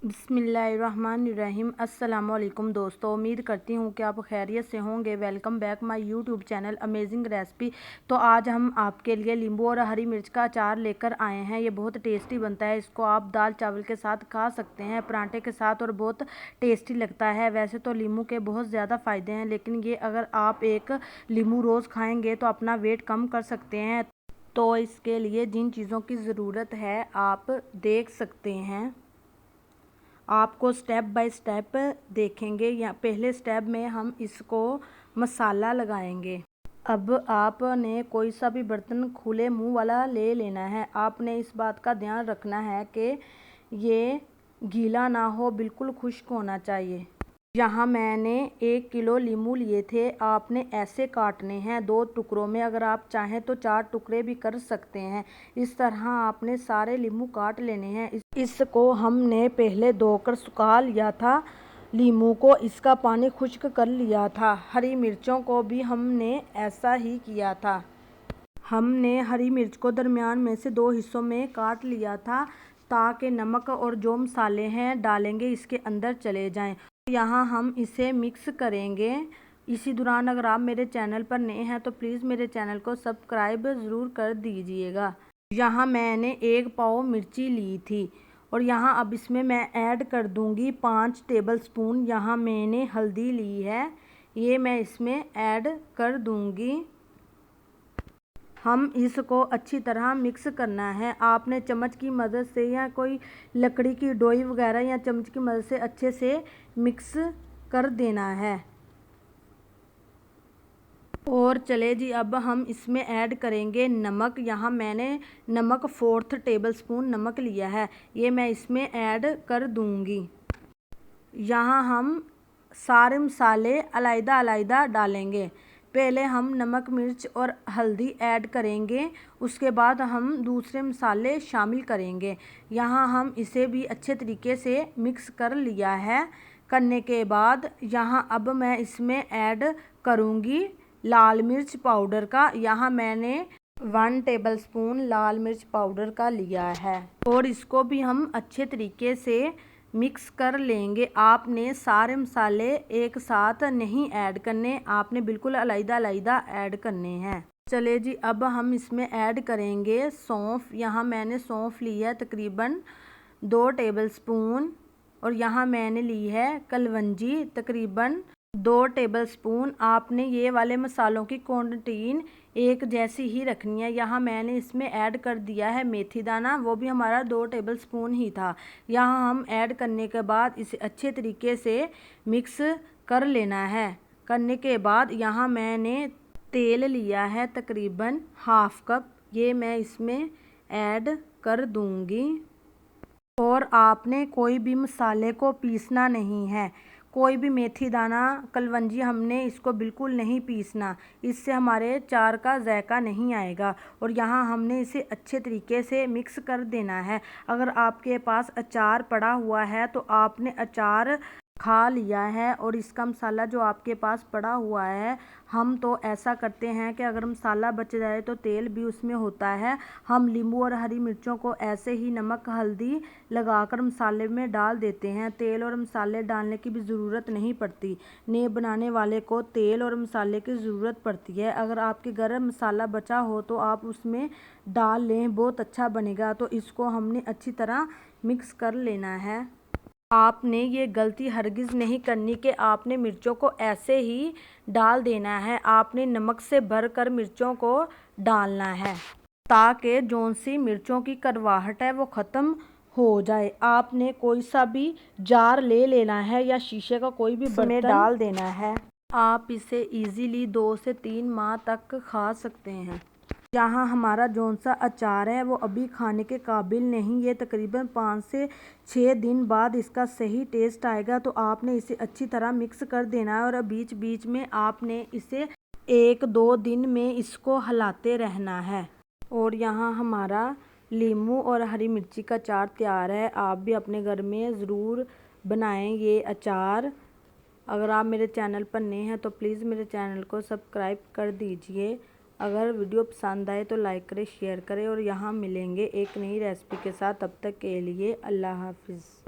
बिस्मिल्लाहिर्रहमानिर्रहीम। अस्सलामुअलैकुम दोस्तों, उम्मीद करती हूँ कि आप खैरियत से होंगे। Welcome back my YouTube channel amazing recipe. तो आज हम आपके लिए नींबू और हरी मिर्च का अचार लेकर आए हैं। ये बहुत टेस्टी बनता है। इसको आप दाल चावल के साथ खा सकते हैं, पराठे के साथ, और बहुत टेस्टी लगता है। वैसे तो नींबू के बहुत ज़्यादा फ़ायदे हैं, लेकिन ये अगर आप एक नींबू रोज़ खाएँगे तो अपना वेट कम कर सकते हैं। तो इसके लिए जिन चीज़ों की ज़रूरत है आप देख सकते हैं। आपको स्टेप बाय स्टेप देखेंगे। या पहले स्टेप में हम इसको मसाला लगाएंगे। अब आपने कोई सा भी बर्तन खुले मुंह वाला ले लेना है। आपने इस बात का ध्यान रखना है कि ये गीला ना हो, बिल्कुल खुश्क होना चाहिए। यहाँ मैंने 1 किलो नींबू लिए थे। आपने ऐसे काटने हैं 2 टुकड़ों में। अगर आप चाहें तो 4 टुकड़े भी कर सकते हैं। इस तरह आपने सारे नींबू काट लेने हैं। इसको हमने पहले धोकर सुखा लिया था। नींबू को इसका पानी खुश्क कर लिया था। हरी मिर्चों को भी हमने ऐसा ही किया था। हमने हरी मिर्च को दरमियान में से 2 हिस्सों में काट लिया था, ताकि नमक और जो मसाले हैं डालेंगे इसके अंदर चले जाएं। यहाँ हम इसे मिक्स करेंगे। इसी दौरान अगर आप मेरे चैनल पर नए हैं तो प्लीज़ मेरे चैनल को सब्सक्राइब ज़रूर कर दीजिएगा। यहाँ मैंने 1 पाव मिर्ची ली थी, और यहाँ अब इसमें मैं ऐड कर दूँगी 5 टेबल स्पून। यहाँ मैंने हल्दी ली है, ये मैं इसमें ऐड कर दूँगी। हम इसको अच्छी तरह मिक्स करना है। आपने चम्मच की मदद से या कोई लकड़ी की डोई वगैरह या चम्मच की मदद से अच्छे से मिक्स कर देना है। और चले जी, अब हम इसमें ऐड करेंगे नमक। यहाँ मैंने नमक 4 टेबल स्पून नमक लिया है, ये मैं इसमें ऐड कर दूँगी। यहाँ हम सारे मसाले अलग अलग डालेंगे। पहले हम नमक मिर्च और हल्दी ऐड करेंगे, उसके बाद हम दूसरे मसाले शामिल करेंगे। यहाँ हम इसे भी अच्छे तरीके से मिक्स कर लिया है। करने के बाद यहाँ अब मैं इसमें ऐड करूँगी लाल मिर्च पाउडर का। यहाँ मैंने 1 टेबल स्पून लाल मिर्च पाउडर का लिया है, और इसको भी हम अच्छे तरीके से मिक्स कर लेंगे। आपने सारे मसाले एक साथ नहीं ऐड करने, आपने बिल्कुल अलग-अलग ऐड करने हैं। चले जी, अब हम इसमें ऐड करेंगे सौंफ। यहाँ मैंने सौंफ ली है तकरीबन 2 टेबल स्पून, और यहाँ मैंने ली है कलवंजी तकरीबन 2 टेबल स्पून। आपने ये वाले मसालों की क्वांटिटी एक जैसी ही रखनी है। यहाँ मैंने इसमें ऐड कर दिया है मेथी दाना, वो भी हमारा 2 टेबल स्पून ही था। यहाँ हम ऐड करने के बाद इसे अच्छे तरीके से मिक्स कर लेना है। करने के बाद यहाँ मैंने तेल लिया है तकरीबन ½ कप, ये मैं इसमें ऐड कर दूँगी। और आपने कोई भी मसाले को पीसना नहीं है। कोई भी मेथी दाना, कलवंजी, हमने इसको बिल्कुल नहीं पीसना, इससे हमारे अचार का जायका नहीं आएगा। और यहाँ हमने इसे अच्छे तरीके से मिक्स कर देना है। अगर आपके पास अचार पड़ा हुआ है तो आपने अचार खा लिया है, और इसका मसाला जो आपके पास पड़ा हुआ है, हम तो ऐसा करते हैं कि अगर मसाला बच जाए तो तेल भी उसमें होता है। हम नींबू और हरी मिर्चों को ऐसे ही नमक हल्दी लगाकर मसाले में डाल देते हैं। तेल और मसाले डालने की भी ज़रूरत नहीं पड़ती। नए बनाने वाले को तेल और मसाले की ज़रूरत पड़ती है। अगर आपके घर मसाला बचा हो तो आप उसमें डाल लें, बहुत अच्छा बनेगा। तो इसको हमने अच्छी तरह मिक्स कर लेना है। आपने ये गलती हरगिज़ नहीं करनी कि आपने मिर्चों को ऐसे ही डाल देना है। आपने नमक से भरकर मिर्चों को डालना है, ताकि जौन सी मिर्चों की कड़वाहट है वो ख़त्म हो जाए। आपने कोई सा भी जार ले लेना है, या शीशे का कोई भी बर्तन डाल देना है। आप इसे इजीली 2 से 3 माह तक खा सकते हैं। यहाँ हमारा जौन सा अचार है वो अभी खाने के काबिल नहीं, ये तकरीबन 5 से 6 दिन बाद इसका सही टेस्ट आएगा। तो आपने इसे अच्छी तरह मिक्स कर देना है, और बीच बीच में आपने इसे 1-2 दिन में इसको हिलाते रहना है। और यहाँ हमारा नींबू और हरी मिर्ची का अचार तैयार है। आप भी अपने घर में ज़रूर बनाएं ये अचार। अगर आप मेरे चैनल पर नए हैं तो प्लीज़ मेरे चैनल को सब्सक्राइब कर दीजिए। अगर वीडियो पसंद आए तो लाइक करें, शेयर करें, और यहाँ मिलेंगे एक नई रेसिपी के साथ। तब तक के लिए अल्लाह हाफिज़।